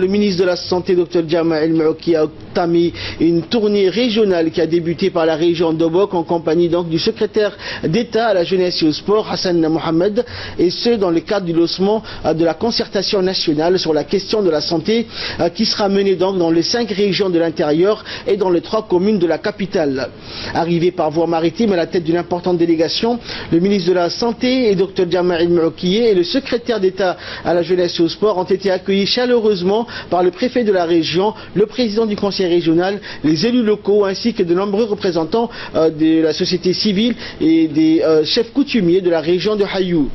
le ministre de la Santé, Dr Jama El-Maouki, a entamé une tournée régionale qui a débuté par la région d'Obok en compagnie donc du secrétaire d'État à la jeunesse et au sport, Hassan Mohamed, et ce dans le cadre du lancement de la concertation nationale sur la question de la santé qui sera menée donc dans les 5 régions de l'intérieur et dans les 3 communes de la capitale. Arrivé par voie maritime à la tête d'une importante délégation, le ministre de la Santé et Dr Jama El-Maouki et le secrétaire d'État à la jeunesse et au sport ont été accueillis chaleureusement par le préfet de la région, le président du conseil régional, les élus locaux ainsi que de nombreux représentants de la société civile et des chefs coutumiers de la région de Hayou.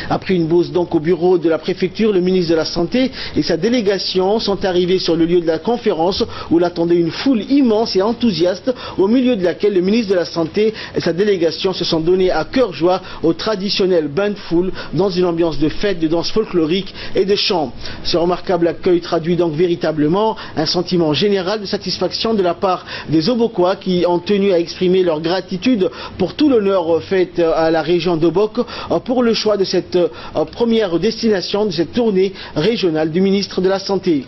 Après une pause donc au bureau de la préfecture, le ministre de la Santé et sa délégation sont arrivés sur le lieu de la conférence où l'attendait une foule immense et enthousiaste, au milieu de laquelle le ministre de la Santé et sa délégation se sont donnés à cœur joie au traditionnel bain de foule dans une ambiance de fête, de danse folklorique et de chant. Ce remarquable accueil traduit donc véritablement un sentiment général de satisfaction de la part des Obokois qui ont tenu à exprimer leur gratitude pour tout l'honneur fait à la région d'Obok pour le choix de cette première destination de cette tournée régionale du ministre de la Santé.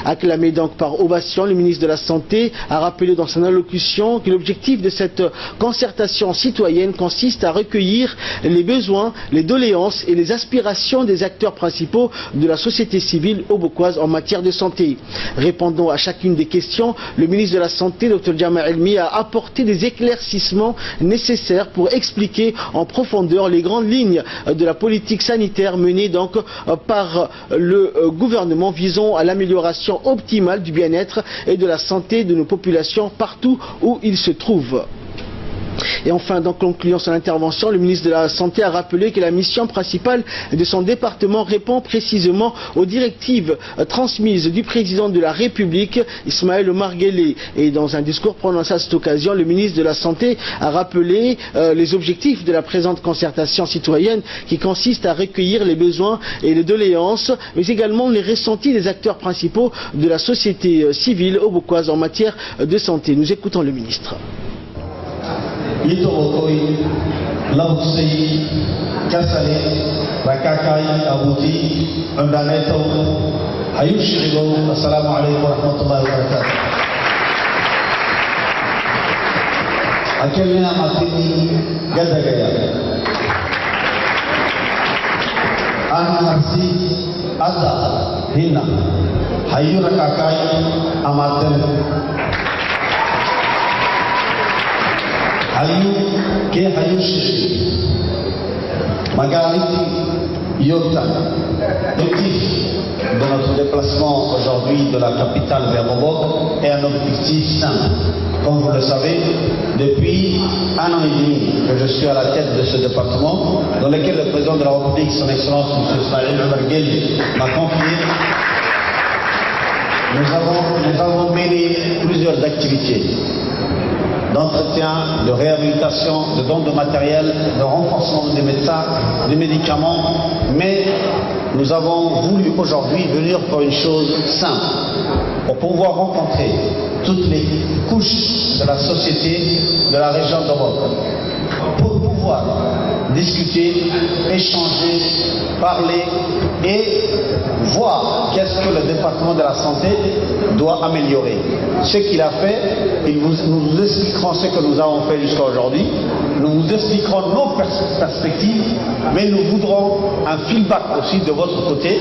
Acclamé donc par ovation, le ministre de la Santé a rappelé dans son allocution que l'objectif de cette concertation citoyenne consiste à recueillir les besoins, les doléances et les aspirations des acteurs principaux de la société civile obokoise en matière de santé. Répondant à chacune des questions, le ministre de la Santé, Dr Jama El-Maouki, a apporté des éclaircissements nécessaires pour expliquer en profondeur les grandes lignes de la politique sanitaire menée donc par le gouvernement visant à l'amélioration optimale du bien-être et de la santé de nos populations partout où ils se trouvent. Et enfin, donc, concluant son intervention, le ministre de la Santé a rappelé que la mission principale de son département répond précisément aux directives transmises du président de la République, Ismaël Omar Guelleh. Et dans un discours prononcé à cette occasion, le ministre de la Santé a rappelé les objectifs de la présente concertation citoyenne qui consiste à recueillir les besoins et les doléances, mais également les ressentis des acteurs principaux de la société civile obokoise en matière de santé. Nous écoutons le ministre. Ito okoi labusei kasale rakakai abuti andaneto ayushirigo. Assalamu alaikum wa rahmatullahi wa barakatuh. Akelnya matini gadagaya anarsi ada hina hayu rakakai amaten Hayu ke Hayushi Magariti Yota. L'objectif de notre déplacement aujourd'hui de la capitale vers Obok est un objectif simple. Comme vous le savez, depuis 1 an et demi que je suis à la tête de ce département, dans lequel le président de la République, son Excellence M. Ismaël Omar Guelleh, m'a confié, nous avons mené plusieurs activités d'entretien, de réhabilitation, de dons de matériel, de renforcement des médecins, des médicaments, mais nous avons voulu aujourd'hui venir pour une chose simple, pour pouvoir rencontrer toutes les couches de la société de la région d'Obok, pour pouvoir discuter, échanger, parler et voir qu'est-ce que le département de la santé doit améliorer. Ce qu'il a fait, nous vous expliquerons ce que nous avons fait jusqu'à aujourd'hui, nous vous expliquerons nos perspectives, mais nous voudrons un feedback aussi de votre côté,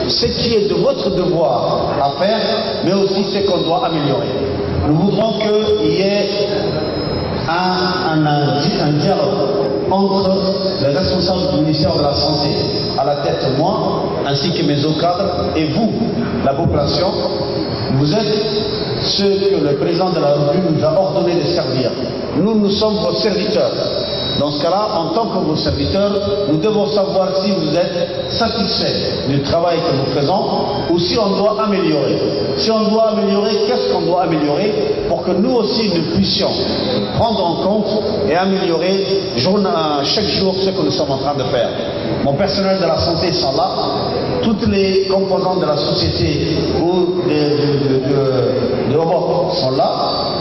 ce qui est de votre devoir à faire, mais aussi ce qu'on doit améliorer. Nous voudrons qu'il y ait un dialogue entre les responsables du ministère de la Santé, à la tête moi, ainsi que mes hauts cadres, et vous, la population. Vous êtes ceux que le président de la République nous a ordonné de servir. Nous sommes vos serviteurs. Dans ce cas-là, en tant que vos serviteurs, nous devons savoir si vous êtes satisfaits du travail que nous faisons ou si on doit améliorer. Si on doit améliorer, qu'est-ce qu'on doit améliorer pour que nous aussi nous puissions prendre en compte et améliorer chaque jour ce que nous sommes en train de faire. Mon personnel de la santé sont là, toutes les composantes de la société ou de Obok sont là.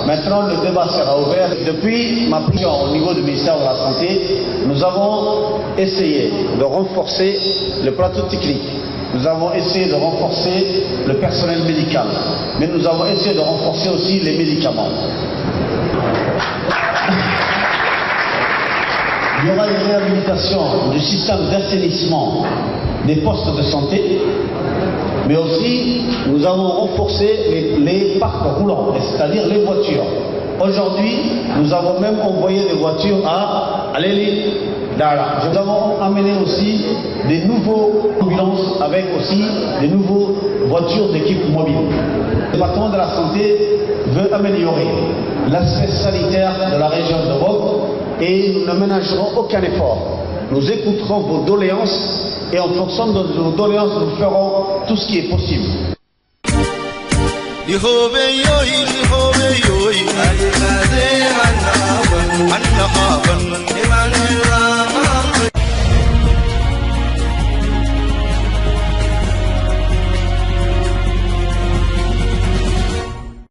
Maintenant, le débat sera ouvert. Depuis ma prise au niveau du ministère de la Santé, nous avons essayé de renforcer le plateau technique nous avons essayé de renforcer le personnel médical, mais nous avons essayé de renforcer aussi les médicaments. Il y aura une réhabilitation du système d'assainissement des postes de santé, mais aussi nous avons renforcé les parcs roulants, c'est-à-dire les voitures. Aujourd'hui, nous avons même envoyé des voitures à l'Eli Dara. Nous avons amené aussi des nouveaux ambulances avec aussi des nouveaux voitures d'équipe mobile. Le département de la santé veut améliorer l'aspect sanitaire de la région de Bob et nous ne ménagerons aucun effort. Nous écouterons vos doléances et en fonction de nos doléances, nous ferons tout ce qui est possible. يهوبي يوي يهوبي يوي